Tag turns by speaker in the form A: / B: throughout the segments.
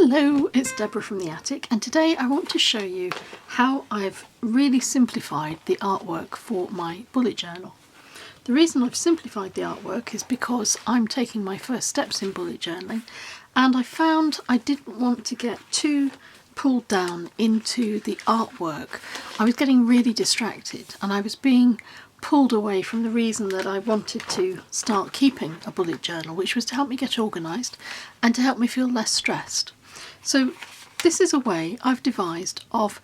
A: Hello, it's Deborah from the Attic, and today I want to show you how I've really simplified the artwork for my bullet journal. The reason I've simplified the artwork is because I'm taking my first steps in bullet journaling, and I found I didn't want to get too pulled down into the artwork. I was getting really distracted and I was being pulled away from the reason that I wanted to start keeping a bullet journal, which was to help me get organised and to help me feel less stressed. So this is a way I've devised of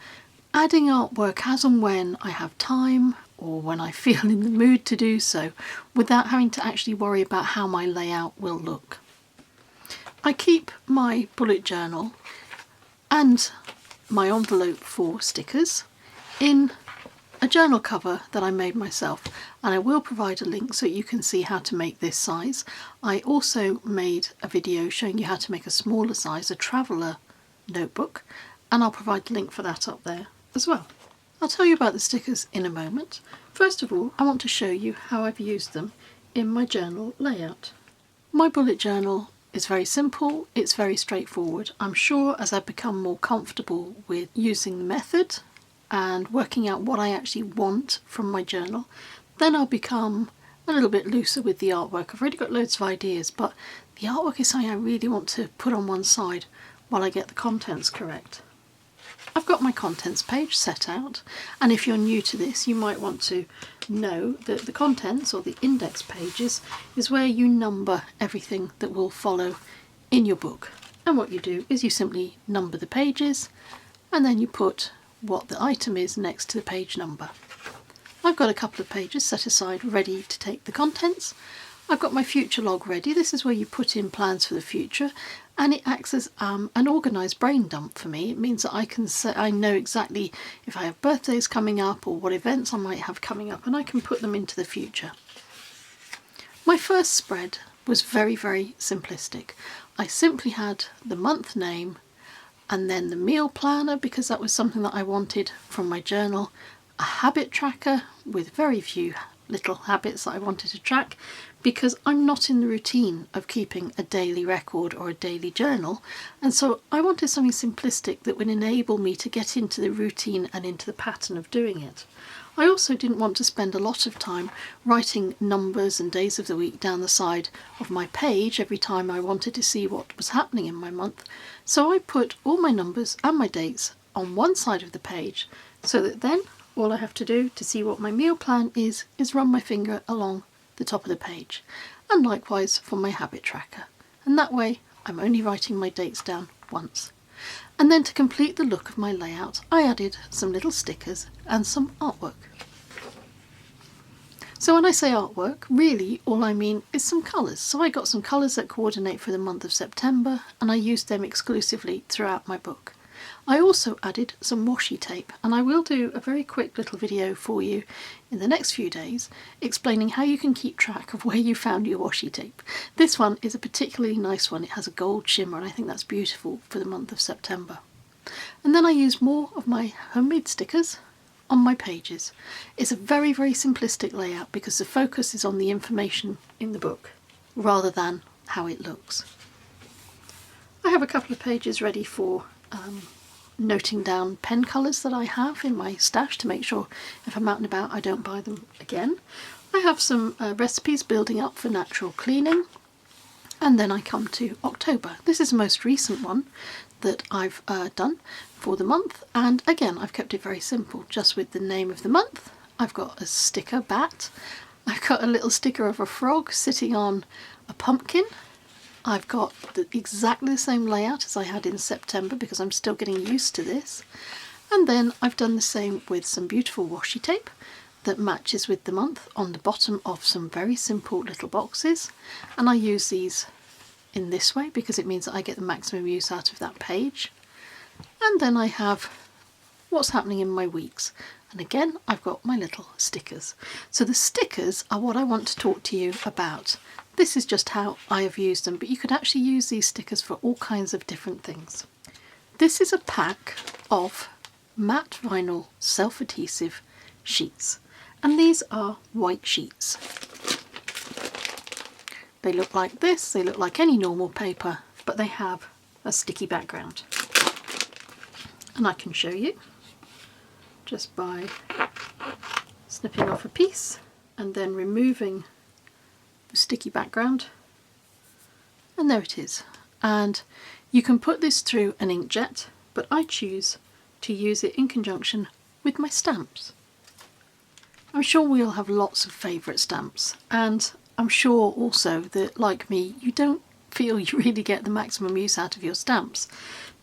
A: adding artwork as and when I have time or when I feel in the mood to do so, without having to actually worry about how my layout will look. I keep my bullet journal and my envelope for stickers in a journal cover that I made myself, and I will provide a link so you can see how to make this size. I also made a video showing you how to make a smaller size, a traveller notebook, and I'll provide the link for that up there as well. I'll tell you about the stickers in a moment. First of all, I want to show you how I've used them in my journal layout. My bullet journal is very simple, it's very straightforward. I'm sure as I become more comfortable with using the method and working out what I actually want from my journal, then I'll become a little bit looser with the artwork. I've already got loads of ideas, but the artwork is something I really want to put on one side while I get the contents correct. I've got my contents page set out, and if you're new to this you might want to know that the contents, or the index pages, is where you number everything that will follow in your book. And what you do is you simply number the pages and then you put what the item is next to the page number. I've got a couple of pages set aside ready to take the contents. I've got my future log ready. This is where you put in plans for the future, and it acts as an organised brain dump for me. It means that I know exactly if I have birthdays coming up or what events I might have coming up, and I can put them into the future. My first spread was very simplistic. I simply had the month name and then the meal planner, because that was something that I wanted from my journal, a habit tracker with very few little habits that I wanted to track, because I'm not in the routine of keeping a daily record or a daily journal, and so I wanted something simplistic that would enable me to get into the routine and into the pattern of doing it. I also didn't want to spend a lot of time writing numbers and days of the week down the side of my page every time I wanted to see what was happening in my month, so I put all my numbers and my dates on one side of the page, so that then all I have to do to see what my meal plan is run my finger along the top of the page, and likewise for my habit tracker, and that way I'm only writing my dates down once. And then to complete the look of my layout, I added some little stickers and some artwork. So when I say artwork, really all I mean is some colours. So I got some colours that coordinate for the month of September, and I used them exclusively throughout my book. I also added some washi tape, and I will do a very quick little video for you in the next few days explaining how you can keep track of where you found your washi tape. This one is a particularly nice one. It has a gold shimmer, and I think that's beautiful for the month of September. And then I used more of my homemade stickers on my pages. It's a very simplistic layout because the focus is on the information in the book rather than how it looks. I have a couple of pages ready for noting down pen colours that I have in my stash to make sure if I'm out and about I don't buy them again. I have some recipes building up for natural cleaning, and then I come to October. This is the most recent one that I've done for the month, and again I've kept it very simple, just with the name of the month. I've got a sticker bat, I've got a little sticker of a frog sitting on a pumpkin. I've got exactly the same layout as I had in September because I'm still getting used to this. And then I've done the same with some beautiful washi tape that matches with the month on the bottom of some very simple little boxes. And I use these in this way because it means that I get the maximum use out of that page. And then I have what's happening in my weeks. And again, I've got my little stickers. So the stickers are what I want to talk to you about. This is just how I have used them, but you could actually use these stickers for all kinds of different things. This is a pack of matte vinyl self-adhesive sheets, and these are white sheets. They look like this, they look like any normal paper, but they have a sticky background. And I can show you just by snipping off a piece and then removing the sticky background, and there it is. And you can put this through an inkjet, but I choose to use it in conjunction with my stamps. I'm sure we all have lots of favourite stamps, and I'm sure also that, like me, you don't feel you really get the maximum use out of your stamps.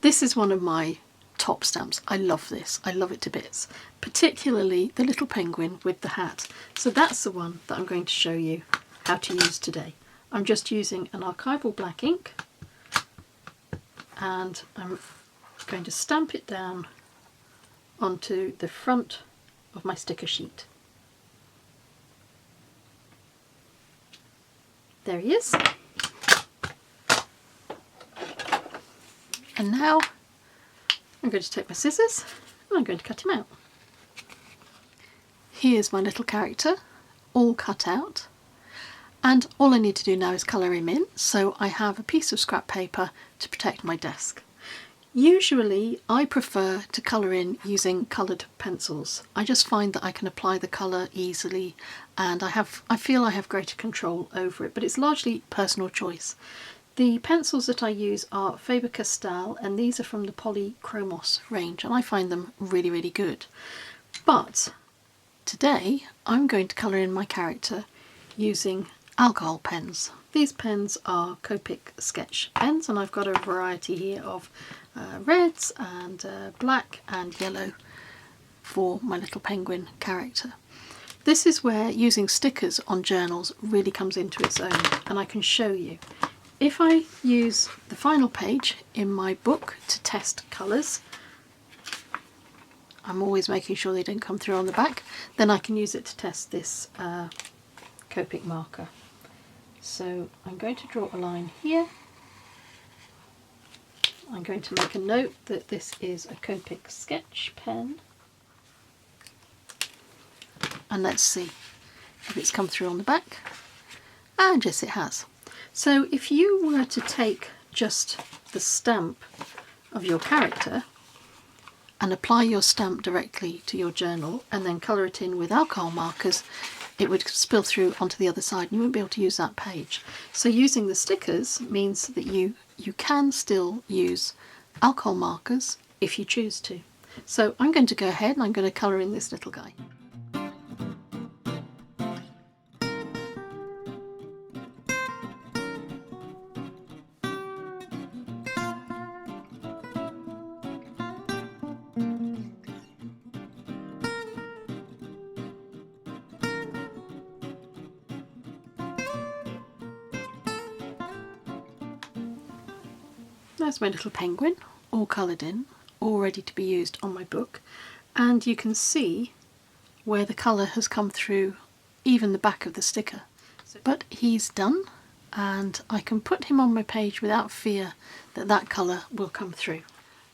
A: This is one of my top stamps. I love this. I love it to bits, particularly the little penguin with the hat. So that's the one that I'm going to show you how to use today. I'm just using an archival black ink, and I'm going to stamp it down onto the front of my sticker sheet. There he is. And now I'm going to take my scissors and I'm going to cut him out. Here's my little character, all cut out. And all I need to do now is colour him in, so I have a piece of scrap paper to protect my desk. Usually I prefer to colour in using coloured pencils. I just find that I can apply the colour easily, and I feel I have greater control over it, but it's largely personal choice. The pencils that I use are Faber-Castell, and these are from the Polychromos range, and I find them really, really good. But today I'm going to colour in my character using alcohol pens. These pens are Copic sketch pens, and I've got a variety here of reds and black and yellow for my little penguin character. This is where using stickers on journals really comes into its own, and I can show you. If I use the final page in my book to test colours, I'm always making sure they don't come through on the back, then I can use it to test this Copic marker. So I'm going to draw a line here. I'm going to make a note that this is a Copic sketch pen. And let's see if it's come through on the back. And yes, it has. So if you were to take just the stamp of your character and apply your stamp directly to your journal and then colour it in with alcohol markers, it would spill through onto the other side and you wouldn't be able to use that page. So using the stickers means that you can still use alcohol markers if you choose to. So I'm going to go ahead and I'm going to colour in this little guy. There's my little penguin, all coloured in, all ready to be used on my book, and you can see where the colour has come through even the back of the sticker. But he's done, and I can put him on my page without fear that that colour will come through.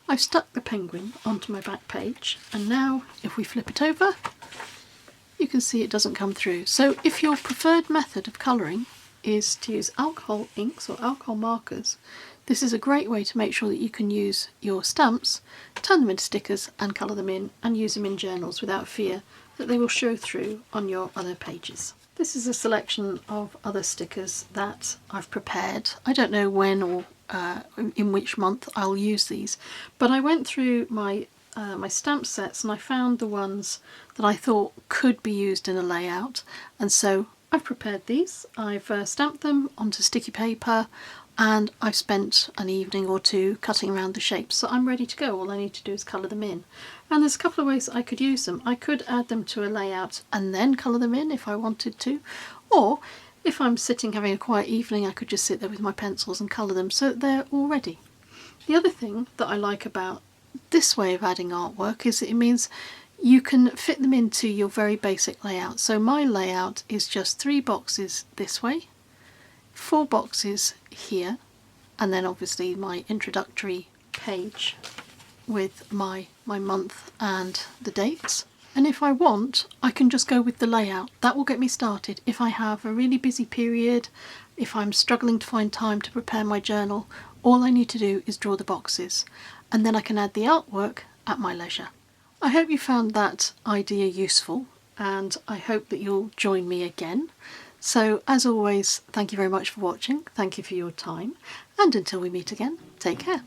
A: I've stuck the penguin onto my back page, and now if we flip it over, you can see it doesn't come through. So if your preferred method of colouring is to use alcohol inks or alcohol markers, this is a great way to make sure that you can use your stamps, turn them into stickers and colour them in and use them in journals without fear that they will show through on your other pages. This is a selection of other stickers that I've prepared. I don't know when or in which month I'll use these, but I went through my stamp sets and I found the ones that I thought could be used in a layout, and so I've prepared these. I've stamped them onto sticky paper, and I've spent an evening or two cutting around the shapes, so I'm ready to go. All I need to do is colour them in. And there's a couple of ways I could use them. I could add them to a layout and then colour them in if I wanted to, or if I'm sitting having a quiet evening, I could just sit there with my pencils and colour them so they're all ready. The other thing that I like about this way of adding artwork is that it means you can fit them into your very basic layout. So my layout is just 3 boxes this way, 4 boxes here, and then obviously my introductory page with my month and the dates. And if I want, I can just go with the layout. That will get me started. If I have a really busy period, if I'm struggling to find time to prepare my journal, All I need to do is draw the boxes, and then I can add the artwork at my leisure. I hope you found that idea useful, and I hope that you'll join me again. So as always, thank you very much for watching, thank you for your time, and until we meet again, take care.